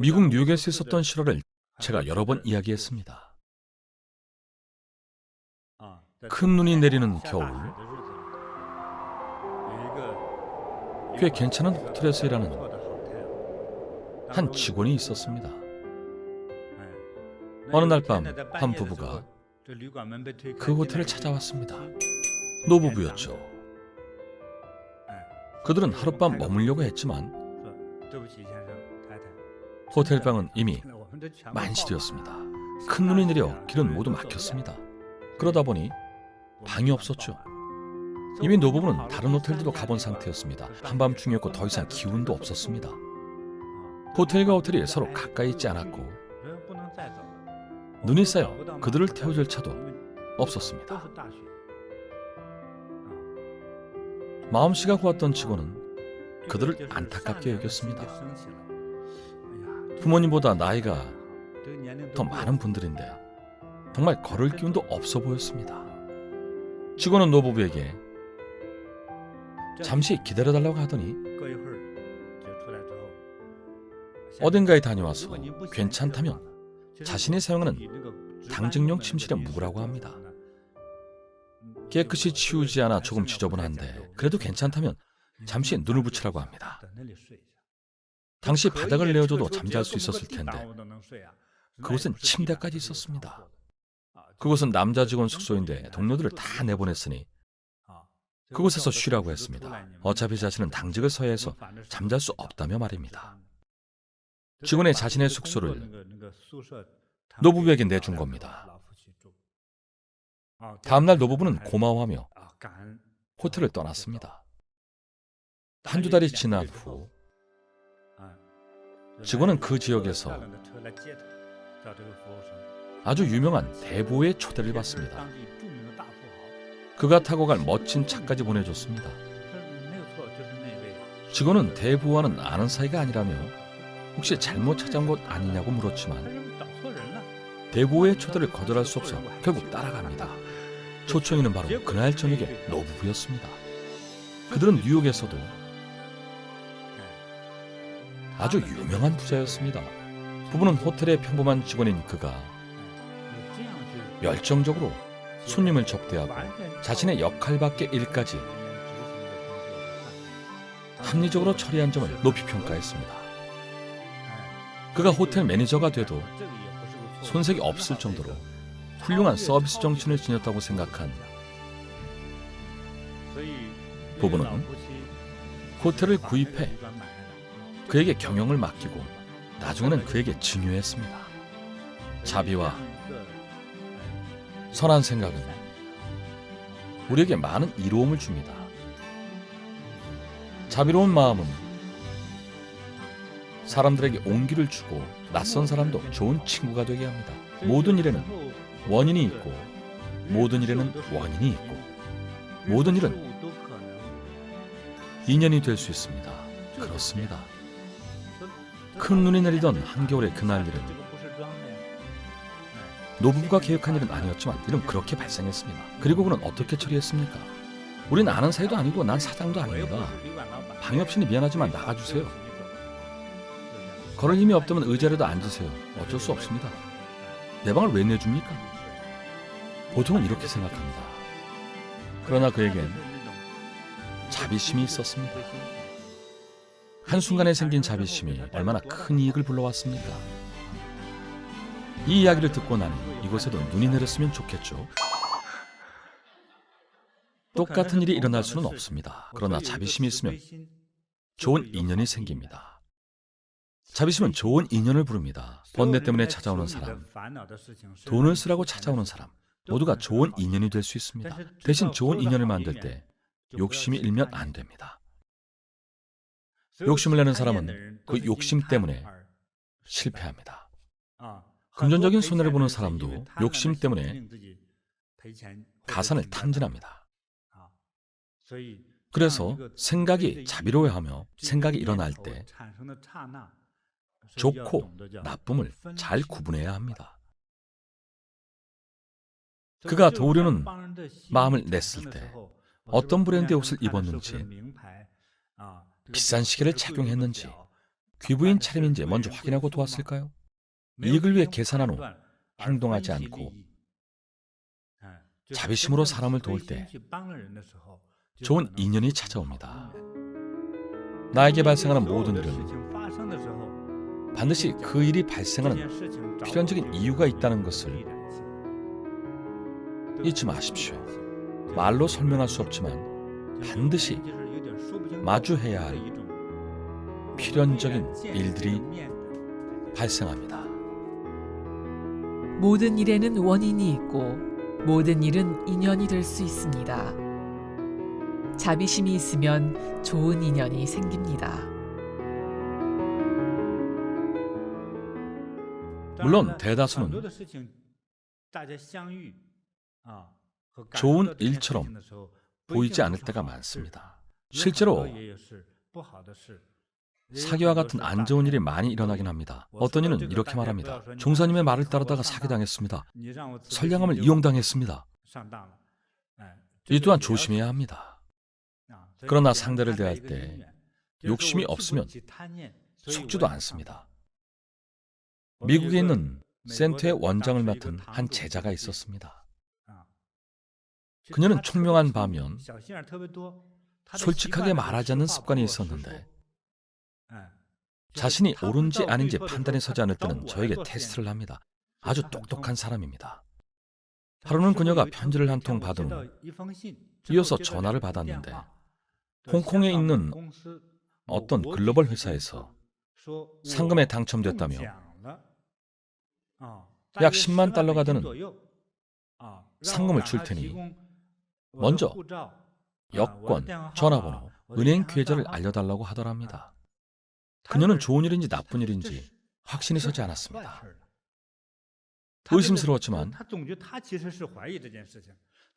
미국 뉴욕에서 있었던 실화를 제가 여러 번 이야기했습니다. 큰 눈이 내리는 겨울, 꽤 괜찮은 호텔에서 일하는 한 직원이 있었습니다. 어느 날 밤 한 부부가 그 호텔을 찾아왔습니다. 노부부였죠. 그들은 하룻밤 머물려고 했지만 호텔 방은 이미 만실이었습니다. 큰 눈이 내려 길은 모두 막혔습니다. 그러다 보니 방이 없었죠. 이미 노부부는 다른 호텔들도 가본 상태였습니다. 한밤중이었고 더 이상 기운도 없었습니다. 호텔과 호텔이 서로 가까이 있지 않았고 눈이 쌓여 그들을 태워줄 차도 없었습니다. 마음씨가 고왔던 직원은 그들을 안타깝게 여겼습니다. 부모님보다 나이가 더 많은 분들인데 정말 걸을 기운도 없어 보였습니다. 직원은 노부부에게 잠시 기다려달라고 하더니 어딘가에 다녀와서 괜찮다면 자신이 사용하는 당직용 침실에 묵으라고 합니다. 깨끗이 치우지 않아 조금 지저분한데 그래도 괜찮다면 잠시 눈을 붙이라고 합니다. 당시 바닥을 내어줘도 잠잘 수 있었을 텐데 그곳엔 침대까지 있었습니다. 그곳은 남자 직원 숙소인데 동료들을 다 내보냈으니 그곳에서 쉬라고 했습니다. 어차피 자신은 당직을 서야 해서 잠잘 수 없다며 말입니다. 직원의 자신의 숙소를 노부부에게 내준 겁니다. 다음날 노부부는 고마워하며 호텔을 떠났습니다. 한두 달이 지난 후 직원은 그 지역에서 아주 유명한 대부의 초대를 받습니다. 그가 타고 갈 멋진 차까지 보내줬습니다. 직원은 대부와는 아는 사이가 아니라며 혹시 잘못 찾아온 곳 아니냐고 물었지만 대부의 초대를 거절할 수 없어 결국 따라갑니다. 초청인은 바로 그날 저녁에 노부부였습니다. 그들은 뉴욕에서도 아주 유명한 부자였습니다. 부부는 호텔의 평범한 직원인 그가 열정적으로 손님을 접대하고 자신의 역할밖의 일까지 합리적으로 처리한 점을 높이 평가했습니다. 그가 호텔 매니저가 돼도 손색이 없을 정도로 훌륭한 서비스 정신을 지녔다고 생각한 부부는 호텔을 구입해 그에게 경영을 맡기고 나중에는 그에게 증여했습니다. 자비와 선한 생각은 우리에게 많은 이로움을 줍니다. 자비로운 마음은 사람들에게 온기를 주고 낯선 사람도 좋은 친구가 되게 합니다. 모든 일에는 원인이 있고 모든 일에는 원인이 있고 모든 일은 인연이 될 수 있습니다. 그렇습니다. 큰 눈이 내리던 한겨울의 그날 일은 노부부가 계획한 일은 아니었지만 일은 그렇게 발생했습니다. 그리고 그는 어떻게 처리했습니까? 우린 아는 사이도 아니고 난 사장도 아닙니다. 방이 없으니 미안하지만 나가주세요. 걸을 힘이 없다면 의자라도 앉으세요. 어쩔 수 없습니다. 내 방을 왜 내줍니까? 보통은 이렇게 생각합니다. 그러나 그에겐 자비심이 있었습니다. 한순간에 생긴 자비심이 얼마나 큰 이익을 불러왔습니까? 이 이야기를 듣고 나니 이곳에도 눈이 내렸으면 좋겠죠. 똑같은 일이 일어날 수는 없습니다. 그러나 자비심이 있으면 좋은 인연이 생깁니다. 자비심은 좋은 인연을 부릅니다. 번뇌 때문에 찾아오는 사람, 돈을 쓰라고 찾아오는 사람 모두가 좋은 인연이 될 수 있습니다. 대신 좋은 인연을 만들 때 욕심이 일면 안 됩니다. 욕심을 내는 사람은 그 욕심 때문에 실패합니다. 금전적인 손해를 보는 사람도 욕심 때문에 가산을 탕진합니다. 그래서 생각이 자비로워하며 생각이 일어날 때 좋고 나쁨을 잘 구분해야 합니다. 그가 도우려는 마음을 냈을 때 어떤 브랜드의 옷을 입었는지, 비싼 시계를 착용했는지, 귀부인 차림인지 먼저 확인하고 도왔을까요? 이익을 위해 계산한 후 행동하지 않고 자비심으로 사람을 도울 때 좋은 인연이 찾아옵니다. 나에게 발생하는 모든 일은 반드시 그 일이 발생하는 필연적인 이유가 있다는 것을 잊지 마십시오. 말로 설명할 수 없지만 반드시 마주해야 할 필연적인 일들이 발생합니다. 모든 일에는 원인이 있고 모든 일은 인연이 될 수 있습니다. 자비심이 있으면 좋은 인연이 생깁니다. 물론 대다수는 좋은 일처럼 보이지 않을 때가 많습니다. 실제로 사기와 같은 안 좋은 일이 많이 일어나긴 합니다. 어떤 이는 이렇게 말합니다. 종사님의 말을 따르다가 사기당했습니다. 선량함을 이용당했습니다. 이 또한 조심해야 합니다. 그러나 상대를 대할 때 욕심이 없으면 속지도 않습니다. 미국에 있는 센터의 원장을 맡은 한 제자가 있었습니다. 그녀는 총명한 반면 솔직하게 말하지 않는 습관이 있었는데 자신이 옳은지 아닌지 판단이 서지 않을 때는 저에게 테스트를 합니다. 아주 똑똑한 사람입니다. 하루는 그녀가 편지를 한 통 받은 후 이어서 전화를 받았는데 홍콩에 있는 어떤 글로벌 회사에서 상금에 당첨됐다며 약 10만 달러가 되는 상금을 줄 테니 먼저 여권, 전화번호, 은행 계좌를 알려달라고 하더랍니다. 그녀는 좋은 일인지 나쁜 일인지 확신이 서지 않았습니다. 의심스러웠지만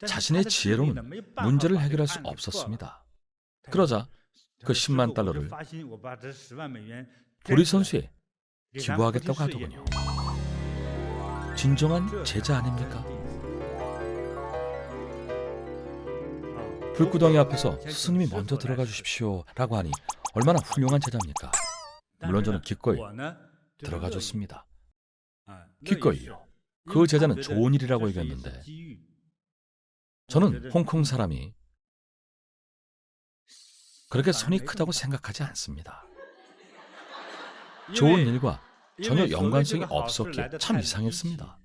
자신의 지혜로는 문제를 해결할 수 없었습니다. 그러자 그 10만 달러를 보리 선수에 기부하겠다고 하더군요. 진정한 제자 아닙니까? 불구덩이 앞에서 스님이 먼저 들어가 주십시오 라고 하니 얼마나 훌륭한 제자입니까? 물론 저는 기꺼이 들어가 줬습니다. 기꺼이요. 그 제자는 좋은 일이라고 여겼는데 저는 홍콩 사람이 그렇게 손이 크다고 생각하지 않습니다. 좋은 일과 전혀 연관성이 없었기에 참 이상했습니다.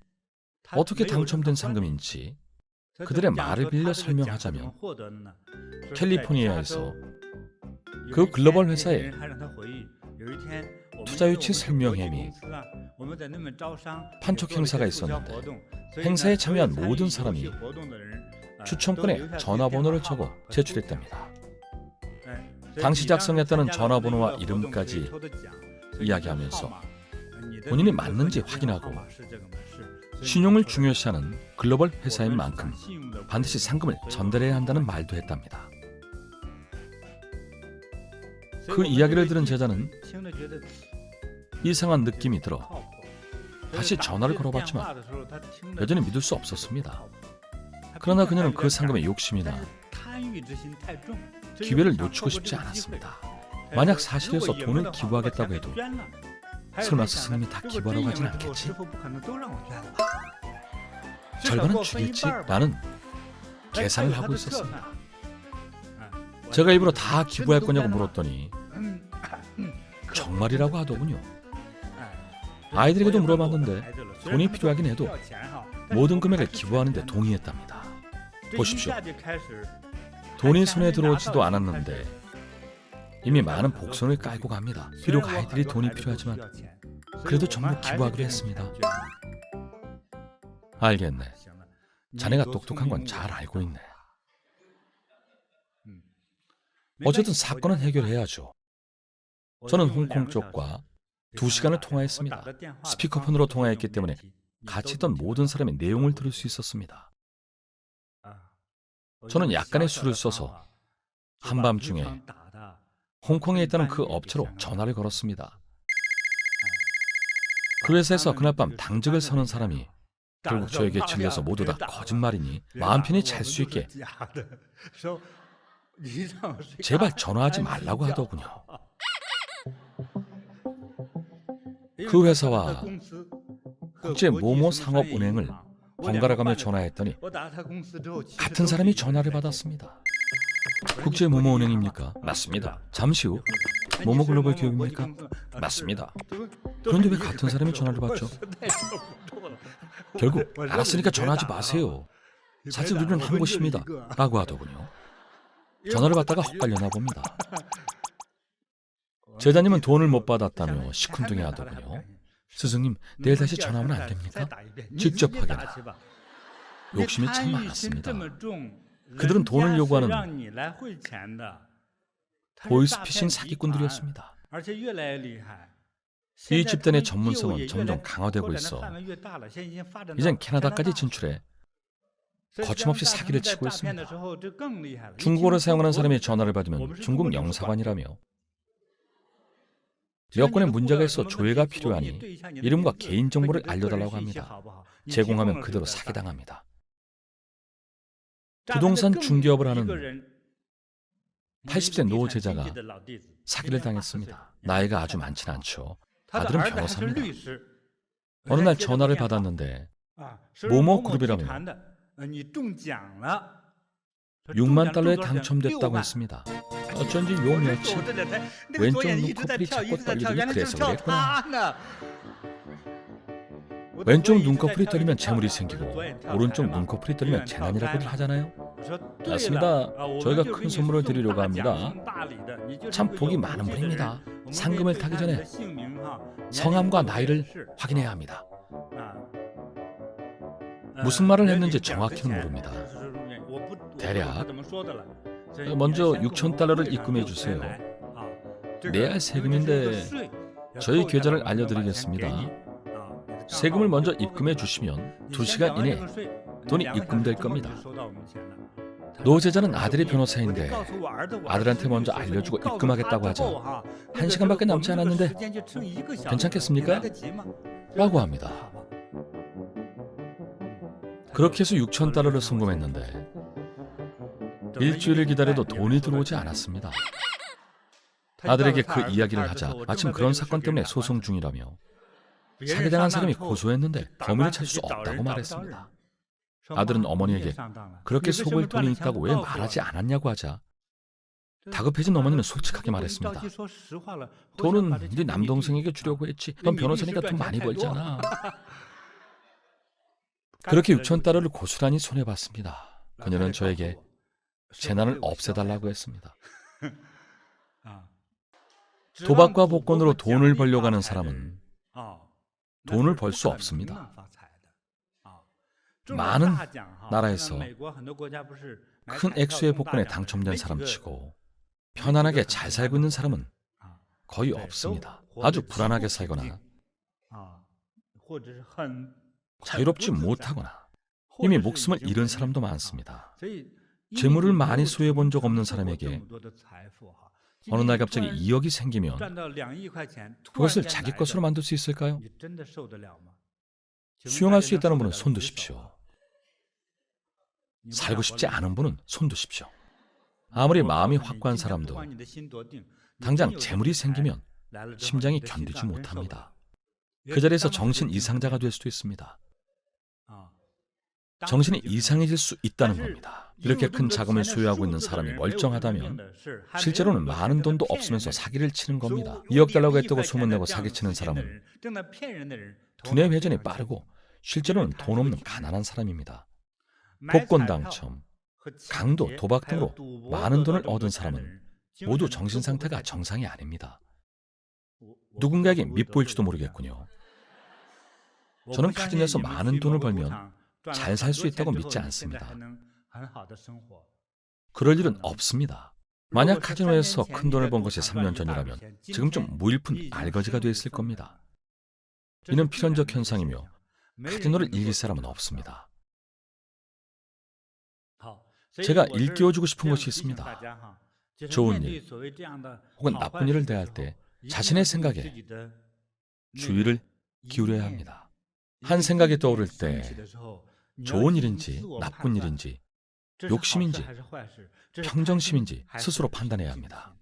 어떻게 당첨된 상금인지 그들의 말을 빌려 설명하자면 캘리포니아에서 그 글로벌 회사의 투자 유치 설명회 및 판촉 행사가 있었는데 행사에 참여한 모든 사람이 추첨권에 전화번호를 적어 제출했답니다. 당시 작성했다는 전화번호와 이름까지 이야기하면서 본인이 맞는지 확인하고 신용을 중요시하는 글로벌 회사인 만큼 반드시 상금을 전달해야 한다는 말도 했답니다. 그 이야기를 들은 제자는 이상한 느낌이 들어 다시 전화를 걸어봤지만 여전히 믿을 수 없었습니다. 그러나 그녀는 그 상금의 욕심이나 기회를 놓치고 싶지 않았습니다. 만약 사실에서 돈을 기부하겠다고 해도 설마 스승님이 다 기부하라고 하진 않겠지? 절반은 주겠지? 라는 계산을 하고 있었습니다. 제가 입으로 다 기부할 거냐고 물었더니 정말이라고 하더군요. 아이들에게도 물어봤는데 돈이 필요하긴 해도 모든 금액을 기부하는 데 동의했답니다. 보십시오. 돈이 손에 들어오지도 않았는데 이미 많은 복선을 깔고 갑니다. 비록 아이들이 돈이 필요하지만 그래도 전부 기부하기로 했습니다. 알겠네. 자네가 똑똑한 건 잘 알고 있네. 어쨌든 사건은 해결해야죠. 저는 홍콩 쪽과 2시간을 통화했습니다. 스피커폰으로 통화했기 때문에 같이 있던 모든 사람의 내용을 들을 수 있었습니다. 저는 약간의 수를 써서 한밤중에 홍콩에 있다는 그 업체로 전화를 걸었습니다. 그 회사에서 그날 밤 당직을 서는 사람이 결국 저에게 질려서 모두 다 거짓말이니 마음 편히 잘 수 있게 제발 전화하지 말라고 하더군요. 그 회사와 국제 모모 상업은행을 번갈아 가며 전화했더니 같은 사람이 전화를 받았습니다. 국제 모모은행입니까? 맞습니다. 잠시 후 모모 글로벌 기업입니까? 맞습니다. 그런데 왜 같은 사람이 전화를 받죠? 결국 알았으니까 전화하지 마세요. 사실 우리는 한 곳입니다. 라고 하더군요. 전화를 받다가 헛갈려나 봅니다. 제자님은 돈을 못 받았다며 시큰둥해 하더군요. 스승님, 내일 다시 전화하면 안 됩니까? 직접 하게나. 욕심이 참 많았습니다. 그들은 돈을 요구하는 보이스피싱 사기꾼들이었습니다. 이 집단의 전문성은 점점 강화되고 있어 이젠 캐나다까지 진출해 거침없이 사기를 치고 있습니다. 중국어를 사용하는 사람이 전화를 받으면 중국 영사관이라며 여권에 문제가 있어 조회가 필요하니 이름과 개인정보를 알려달라고 합니다. 제공하면 그대로 사기당합니다. 부동산 중개업을 하는 80세 노 제자가 사기를 당했습니다. 나이가 아주 많지는 않죠. 아들은 변호사입니다. 어느 날 전화를 받았는데 모모 그룹이라며 6만 달러에 당첨됐다고 했습니다. 어쩐지 요 며칠 왼쪽 눈꺼풀이 자꾸 떨리더니 그래서 그랬구나. 왼쪽 눈꺼풀이 떨리면 재물이 생기고 오른쪽 눈꺼풀이 떨리면 재난이라고들 하잖아요. 맞습니다. 저희가 큰 선물을 드리려고 합니다. 참 복이 많은 분입니다. 상금을 타기 전에 성함과 나이를 확인해야 합니다. 무슨 말을 했는지 정확히는 모릅니다. 대략 먼저 6,000달러를 입금해 주세요. 내야 할 세금인데 저희 계좌를 알려드리겠습니다. 세금을 먼저 입금해 주시면 2시간 이내 돈이 입금될 겁니다. 노 제자는 아들이 변호사인데 아들한테 먼저 알려주고 입금하겠다고 하자 1시간밖에 남지 않았는데 괜찮겠습니까? 라고 합니다. 그렇게 해서 6,000달러를 송금했는데 일주일을 기다려도 돈이 들어오지 않았습니다. 아들에게 그 이야기를 하자 마침 그런 사건 때문에 소송 중이라며 사기당한 사람이 고소했는데 범인을 찾을 수 없다고 말했습니다. 아들은 어머니에게 그렇게 속을 돈이 있다고 왜 말하지 않았냐고 하자 다급해진 어머니는 솔직하게 말했습니다. 돈은 네 남동생에게 주려고 했지. 넌 변호사니까 돈 많이 벌잖아. 그렇게 6,000달러를 고스란히 손해봤습니다. 그녀는 저에게 재난을 없애달라고 했습니다. 도박과 복권으로 돈을 벌려고 하는 사람은 돈을 벌 수 없습니다. 많은 나라에서 큰 액수의 복권에 당첨된 사람치고 편안하게 잘 살고 있는 사람은 거의 없습니다. 아주 불안하게 살거나 자유롭지 못하거나 이미 목숨을 잃은 사람도 많습니다. 재물을 많이 소유해 본 적 없는 사람에게 어느 날 갑자기 2억이 생기면 그것을 자기 것으로 만들 수 있을까요? 수용할 수 있다는 분은 손 드십시오. 살고 싶지 않은 분은 손 드십시오. 아무리 마음이 확고한 사람도 당장 재물이 생기면 심장이 견디지 못합니다. 그 자리에서 정신 이상자가 될 수도 있습니다. 정신이 이상해질 수 있다는 겁니다. 이렇게 큰 자금을 소유하고 있는 사람이 멀쩡하다면 실제로는 많은 돈도 없으면서 사기를 치는 겁니다. 2억 달러가 했다고 소문내고 사기치는 사람은 두뇌 회전이 빠르고 실제로는 돈 없는 가난한 사람입니다. 복권 당첨, 강도, 도박 등으로 많은 돈을 얻은 사람은 모두 정신 상태가 정상이 아닙니다. 누군가에게 밉보일지도 모르겠군요. 저는 카지노에서 많은 돈을 벌면 잘 살 수 있다고 믿지 않습니다. 그럴 일은 없습니다. 만약 카지노에서 큰 돈을 번 것이 3년 전이라면 지금쯤 무일푼 알거지가 돼 있을 겁니다. 이는 필연적 현상이며 카지노를 이길 사람은 없습니다. 제가 일깨워주고 싶은 것이 있습니다. 좋은 일 혹은 나쁜 일을 대할 때 자신의 생각에 주의를 기울여야 합니다. 한 생각이 떠오를 때 좋은 일인지 나쁜 일인지 욕심인지 평정심인지 스스로 판단해야 합니다.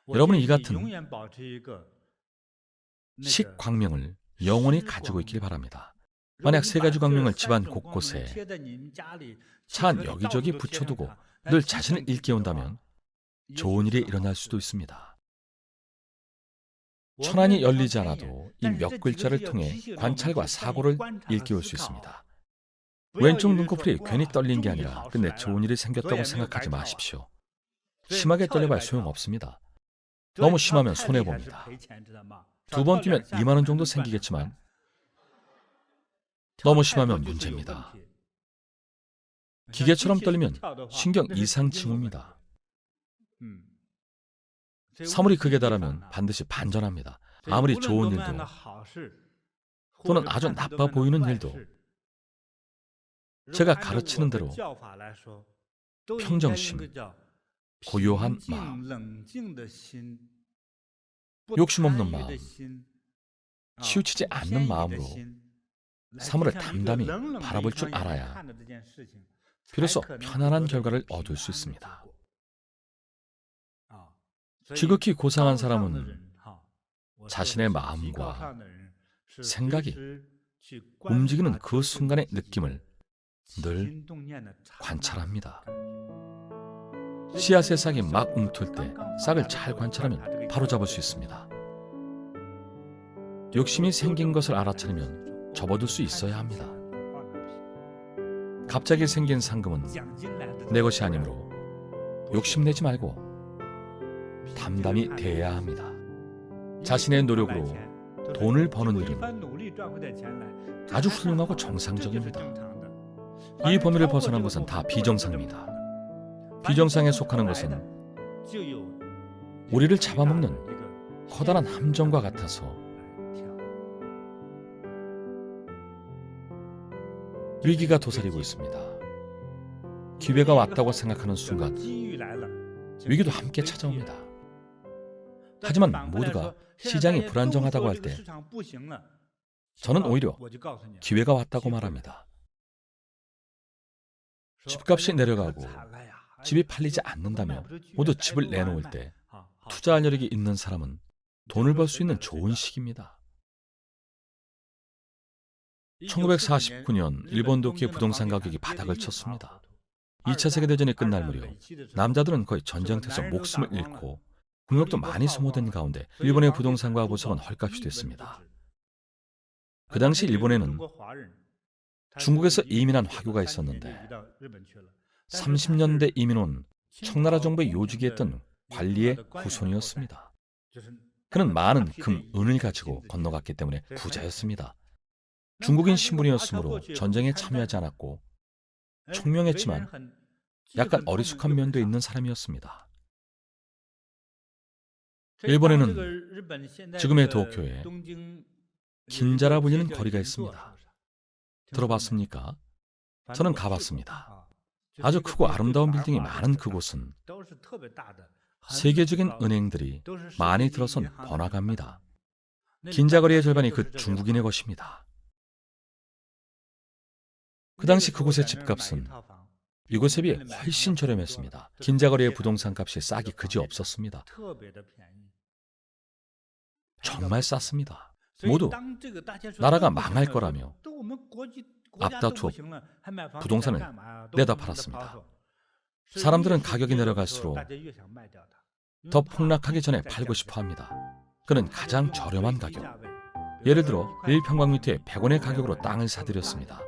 여러분은 이 같은 식광명을 영원히 가지고 있길 바랍니다. 만약 세 가지 광명을 집안 곳곳에 차 안 여기저기 붙여두고 늘 자신을 일깨운다면 좋은 일이 일어날 수도 있습니다. 천안이 열리지 않아도 이 몇 글자를 통해 관찰과 사고를 일깨울 수 있습니다. 왼쪽 눈꺼풀이 괜히 떨린 게 아니라 끝내 좋은 일이 생겼다고 생각하지 마십시오. 심하게 떨려봐야 소용없습니다. 너무 심하면 손해봅니다. 2번 뛰면 2만 원 정도 생기겠지만 너무 심하면 문제입니다. 기계처럼 떨리면 신경 이상 징후입니다. 사물이 극에 달하면 반드시 반전합니다. 아무리 좋은 일도 또는 아주 나빠 보이는 일도 제가 가르치는 대로 평정심, 고요한 마음, 욕심 없는 마음, 치우치지 않는 마음으로 사물을 담담히 바라볼 줄 알아야 비로소 편안한 결과를 얻을 수 있습니다. 지극히 고상한 사람은 자신의 마음과 생각이 움직이는 그 순간의 느낌을 늘 관찰합니다. 씨앗의 싹이 막 움틀 때 싹을 잘 관찰하면 바로잡을 수 있습니다. 욕심이 생긴 것을 알아차리면 접어둘 수 있어야 합니다. 갑자기 생긴 상금은 내 것이 아니므로 욕심내지 말고 담담히 대해야 합니다. 자신의 노력으로 돈을 버는 일은 아주 훌륭하고 정상적입니다. 이 범위를 벗어난 것은 다 비정상입니다. 비정상에 속하는 것은 우리를 잡아먹는 커다란 함정과 같아서 위기가 도사리고 있습니다. 기회가 왔다고 생각하는 순간 위기도 함께 찾아옵니다. 하지만 모두가 시장이 불안정하다고 할 때 저는 오히려 기회가 왔다고 말합니다. 집값이 내려가고 집이 팔리지 않는다며 모두 집을 내놓을 때 투자할 여력이 있는 사람은 돈을 벌 수 있는 좋은 시기입니다. 1949년 일본 도쿄의 부동산 가격이 바닥을 쳤습니다. 2차 세계대전이 끝날 무렵 남자들은 거의 전쟁터에서 목숨을 잃고 국력도 많이 소모된 가운데 일본의 부동산과 보석은 헐값이 됐습니다. 그 당시 일본에는 중국에서 이민한 화교가 있었는데 30년대 이민 온 청나라 정부의 요직에 있던 관리의 후손이었습니다. 그는 많은 금, 은을 가지고 건너갔기 때문에 부자였습니다. 중국인 신분이었으므로 전쟁에 참여하지 않았고 총명했지만 약간 어리숙한 면도 있는 사람이었습니다. 일본에는 지금의 도쿄에 긴자라 불리는 거리가 있습니다. 들어봤습니까? 저는 가봤습니다. 아주 크고 아름다운 빌딩이 많은 그곳은 세계적인 은행들이 많이 들어선 번화가입니다. 긴자거리의 절반이 그 중국인의 것입니다. 그 당시 그곳의 집값은 이곳에 비해 훨씬 저렴했습니다. 긴자거리의 부동산 값이 싹이 그지없었습니다. 정말 쌌습니다. 모두 나라가 망할 거라며 앞다투어 부동산을 내다 팔았습니다. 사람들은 가격이 내려갈수록 더 폭락하기 전에 팔고 싶어 합니다. 그는 가장 저렴한 가격, 예를 들어 1평방미터에 100원의 가격으로 땅을 사들였습니다.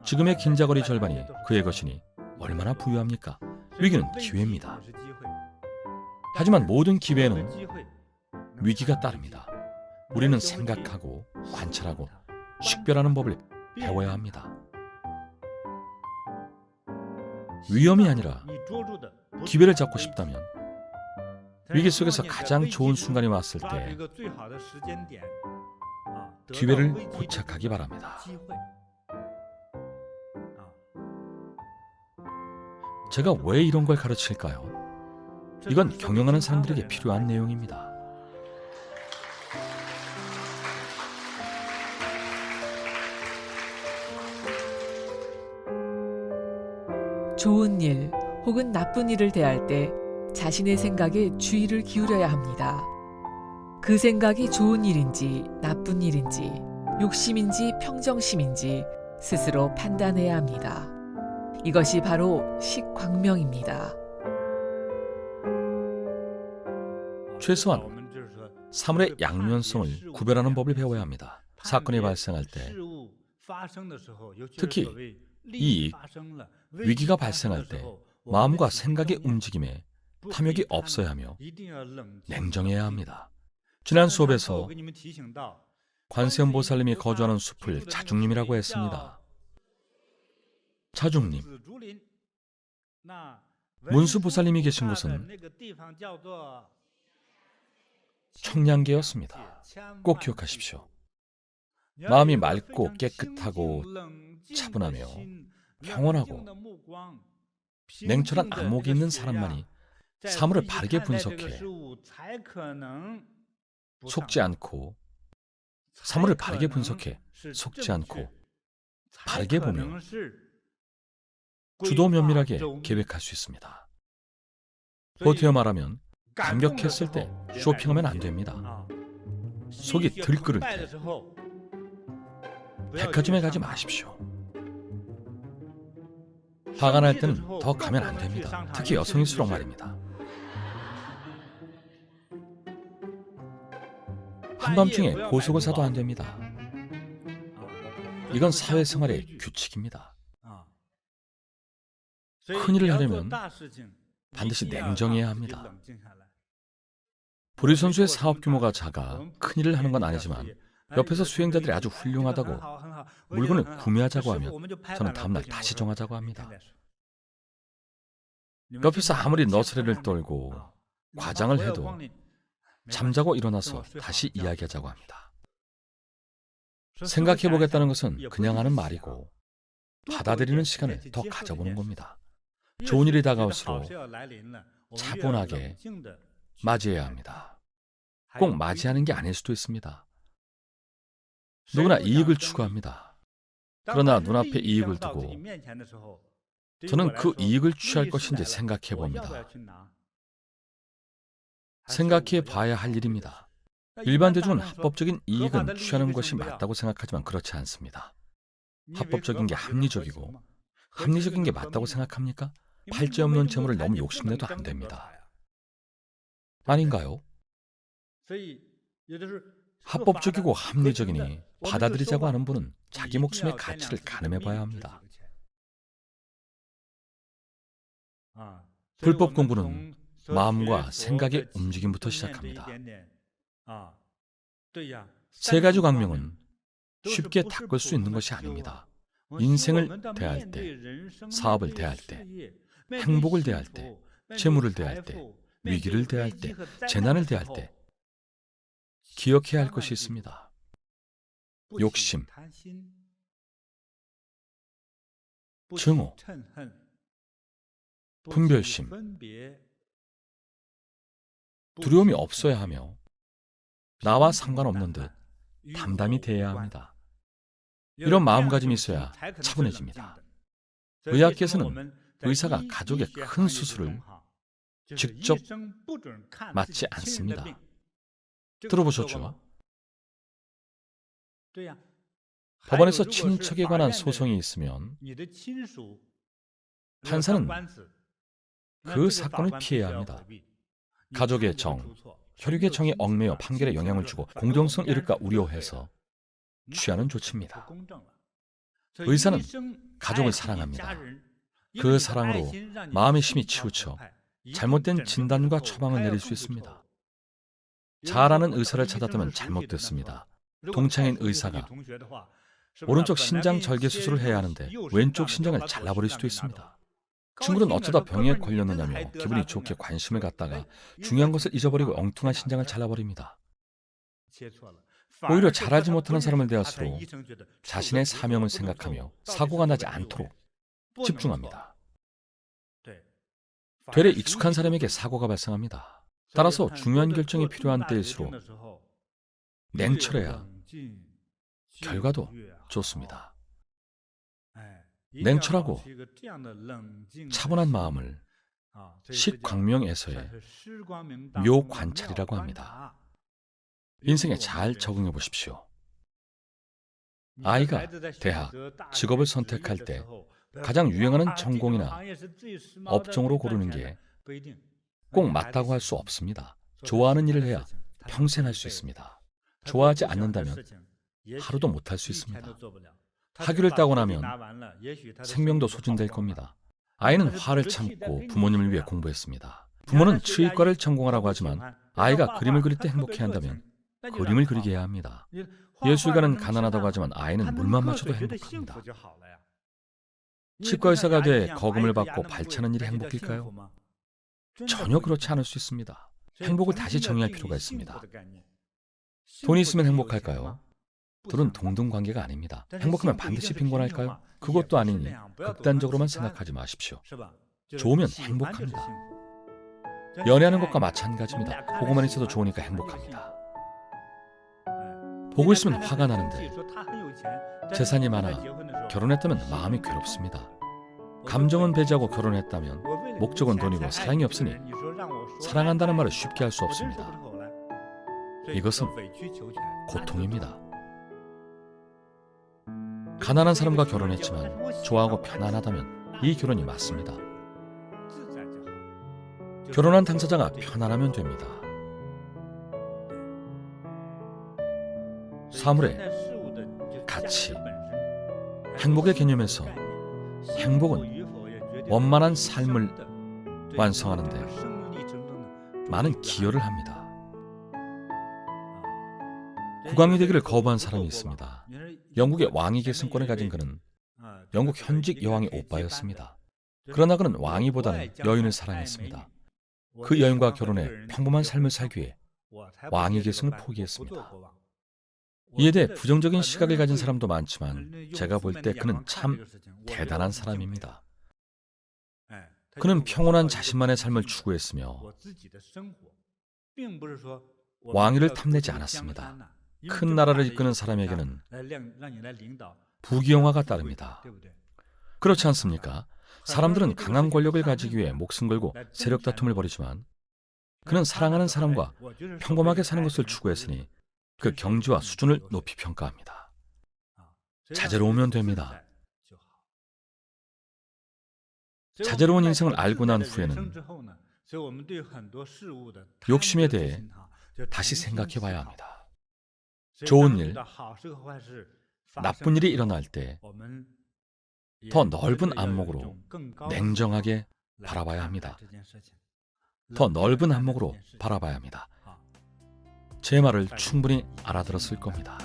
지금의 긴자거리 절반이 그의 것이니 얼마나 부유합니까? 위기는 기회입니다. 하지만 모든 기회에는 위기가 따릅니다. 우리는 생각하고 관찰하고 식별하는 법을 배워야 합니다. 위험이 아니라 기회를 잡고 싶다면 위기 속에서 가장 좋은 순간이 왔을 때 기회를 포착하기 바랍니다. 제가 왜 이런 걸 가르칠까요? 이건 경영하는 사람들에게 필요한 내용입니다. 좋은 일 혹은 나쁜 일을 대할 때 자신의 생각에 주의를 기울여야 합니다. 그 생각이 좋은 일인지 나쁜 일인지 욕심인지 평정심인지 스스로 판단해야 합니다. 이것이 바로 식광명입니다. 최소한 사물의 양면성을 구별하는 법을 배워야 합니다. 사건이 발생할 때, 특히 이익, 위기가 발생할 때 마음과 생각의 움직임에 탐욕이 없어야 하며 냉정해야 합니다. 지난 수업에서 관세음보살님이 거주하는 숲을 자중림이라고 했습니다. 자중림, 문수보살님이 계신 곳은 청량계였습니다. 꼭 기억하십시오. 마음이 맑고 깨끗하고 차분하며 평온하고 냉철한 안목이 있는 사람만이 사물을 바르게 분석해 속지 않고 사물을 바르게 분석해 속지 않고 바르게 보며 주도 면밀하게 계획할 수 있습니다. 보태어 말하면 감격했을 때 쇼핑하면 안 됩니다. 속이 들끓을 때 백화점에 가지 마십시오. 화가 날 때는 더 가면 안 됩니다. 특히 여성일수록 말입니다. 한밤중에 보석을 사도 안 됩니다. 이건 사회생활의 규칙입니다. 큰일을 하려면 반드시 냉정해야 합니다. 보리 선수의 사업 규모가 작아 큰일을 하는 건 아니지만 옆에서 수행자들이 아주 훌륭하다고 물건을 구매하자고 하면 저는 다음날 다시 정하자고 합니다. 옆에서 아무리 너스레를 떨고 과장을 해도 잠자고 일어나서 다시 이야기하자고 합니다. 생각해보겠다는 것은 그냥 하는 말이고 받아들이는 시간을 더 가져보는 겁니다. 좋은 일이 다가올수록 차분하게 맞이해야 합니다. 꼭 맞이하는 게 아닐 수도 있습니다. 누구나 이익을 추구합니다. 그러나 눈앞에 이익을 두고 저는 그 이익을 취할 것인지 생각해 봅니다. 생각해 봐야 할 일입니다. 일반 대중은 합법적인 이익은 취하는 것이 맞다고 생각하지만 그렇지 않습니다. 합법적인 게 합리적이고 합리적인 게 맞다고 생각합니까? 팔자 없는 재물을 너무 욕심내도 안 됩니다. 아닌가요? 합법적이고 합리적이니 받아들이자고 하는 분은 자기 목숨의 가치를 가늠해 봐야 합니다. 불법 공부는 마음과 생각의 움직임부터 시작합니다. 세 가지 광명은 쉽게 닦을 수 있는 것이 아닙니다. 인생을 대할 때, 사업을 대할 때, 행복을 대할 때, 재물을 대할 때, 위기를 대할 때, 재난을 대할 때 기억해야 할 것이 있습니다. 욕심, 증오, 분별심, 두려움이 없어야 하며 나와 상관없는 듯 담담히 대해야 합니다. 이런 마음가짐이 있어야 차분해집니다. 의학계에서는 의사가 가족의 큰 수술을 직접 맞지 않습니다. 들어보셨죠? 법원에서 친인척에 관한 소송이 있으면 판사는 그 사건을 피해야 합니다. 가족의 정, 혈육의 정에 얽매여 판결에 영향을 주고 공정성을 잃을까 우려해서 취하는 조치입니다. 의사는 가족을 사랑합니다. 그 사랑으로 마음의 힘이 치우쳐 잘못된 진단과 처방을 내릴 수 있습니다. 잘 아는 의사를 찾았다면 잘못됐습니다. 동창인 의사가 오른쪽 신장 절개 수술을 해야 하는데 왼쪽 신장을 잘라버릴 수도 있습니다. 친구는 어쩌다 병에 걸렸느냐며 기분이 좋게 관심을 갖다가 중요한 것을 잊어버리고 엉뚱한 신장을 잘라버립니다. 오히려 잘 알지 못하는 사람을 대할수록 자신의 사명을 생각하며 사고가 나지 않도록 집중합니다. 되레 익숙한 사람에게 사고가 발생합니다. 따라서 중요한 결정이 필요한 때일수록 냉철해야 결과도 좋습니다. 냉철하고 차분한 마음을 식광명에서의 묘관찰이라고 합니다. 인생에 잘 적응해 보십시오. 아이가 대학, 직업을 선택할 때 가장 유행하는 전공이나 업종으로 고르는 게 꼭 맞다고 할 수 없습니다. 좋아하는 일을 해야 평생 할 수 있습니다. 좋아하지 않는다면 하루도 못 할 수 있습니다. 학위를 따고 나면 생명도 소진될 겁니다. 아이는 화를 참고 부모님을 위해 공부했습니다. 부모는 치의과를 전공하라고 하지만 아이가 그림을 그릴 때 행복해한다면 그림을 그리게 해야 합니다. 예술가는 가난하다고 하지만 아이는 물만 마셔도 행복합니다. 치과 의사가 돼 거금을 받고 발차는 일이 행복일까요? 전혀 그렇지 않을 수 있습니다. 행복을 다시 정의할 필요가 있습니다. 돈이 있으면 행복할까요? 둘은 동등 관계가 아닙니다. 행복하면 반드시 빈곤할까요? 그것도 아니니 극단적으로만 생각하지 마십시오. 좋으면 행복합니다. 연애하는 것과 마찬가지입니다. 보고만 있어도 좋으니까 행복합니다. 보고 있으면 화가 나는데 재산이 많아 결혼했다면 마음이 괴롭습니다. 감정은 배제하고 결혼했다면 목적은 돈이고 사랑이 없으니 사랑한다는 말을 쉽게 할 수 없습니다. 이것은 고통입니다. 가난한 사람과 결혼했지만 좋아하고 편안하다면 이 결혼이 맞습니다. 결혼한 당사자가 편안하면 됩니다. 사물의 가치, 행복의 개념에서 행복은 원만한 삶을 완성하는 데 많은 기여를 합니다. 국왕이 되기를 거부한 사람이 있습니다. 영국의 왕위 계승권을 가진 그는 영국 현직 여왕의 오빠였습니다. 그러나 그는 왕위보다는 여인을 사랑했습니다. 그 여인과 결혼해 평범한 삶을 살기 위해 왕위 계승을 포기했습니다. 이에 대해 부정적인 시각을 가진 사람도 많지만 제가 볼 때 그는 참 대단한 사람입니다. 그는 평온한 자신만의 삶을 추구했으며 왕위를 탐내지 않았습니다. 큰 나라를 이끄는 사람에게는 부귀영화가 따릅니다. 그렇지 않습니까? 사람들은 강한 권력을 가지기 위해 목숨 걸고 세력 다툼을 벌이지만 그는 사랑하는 사람과 평범하게 사는 것을 추구했으니 그 경지와 수준을 높이 평가합니다. 자제로우면 됩니다. 자제로운 인생을 알고 난 후에는 욕심에 대해 다시 생각해 봐야 합니다. 좋은 일, 나쁜 일이 일어날 때 더 넓은 안목으로 냉정하게 바라봐야 합니다. 더 넓은 안목으로 바라봐야 합니다. 제 말을 충분히 알아들었을 겁니다.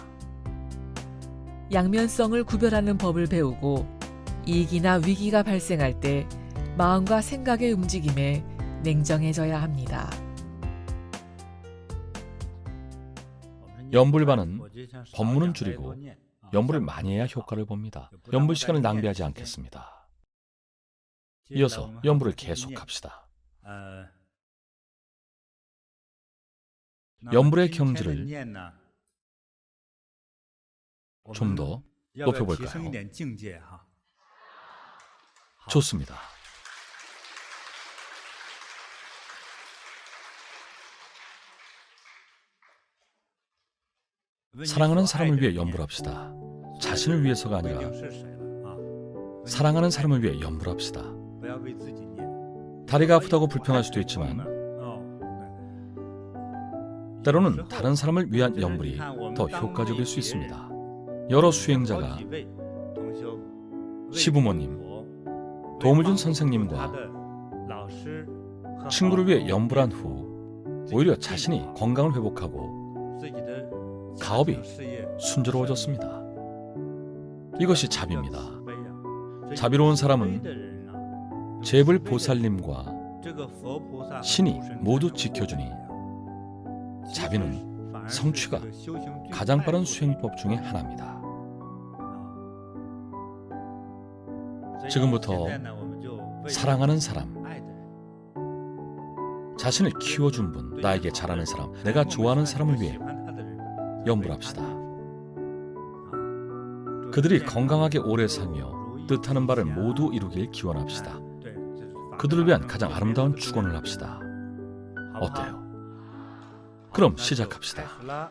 양면성을 구별하는 법을 배우고 이익이나 위기가 발생할 때 마음과 생각의 움직임에 냉정해져야 합니다. 연불반은 법문은 줄이고 연불을 많이 해야 효과를 봅니다. 연불 시간을 낭비하지 않겠습니다. 이어서 연불을 계속합시다. 연불의 경지를 좀 더 높여볼까요? 좋습니다. 사랑하는 사람을 위해 연불합시다. 자신을 위해서가 아니라 사랑하는 사람을 위해 연불합시다. 다리가 아프다고 불평할 수도 있지만 때로는 다른 사람을 위한 연불이 더 효과적일 수 있습니다. 여러 수행자가 시부모님, 도움을 준 선생님과 친구를 위해 연불한 후 오히려 자신이 건강을 회복하고 가업이 순조로워졌습니다. 이것이 자비입니다. 자비로운 사람은 제불보살님과 신이 모두 지켜주니 자비는 성취가 가장 빠른 수행법 중에 하나입니다. 지금부터 사랑하는 사람, 자신을 키워준 분, 나에게 잘하는 사람, 내가 좋아하는 사람을 위해 연불합시다. 그들이 건강하게 오래 살며 뜻하는 바를 모두 이루길 기원합시다. 그들을 위한 가장 아름다운 축원을 합시다. 어때요? 그럼 시작합시다.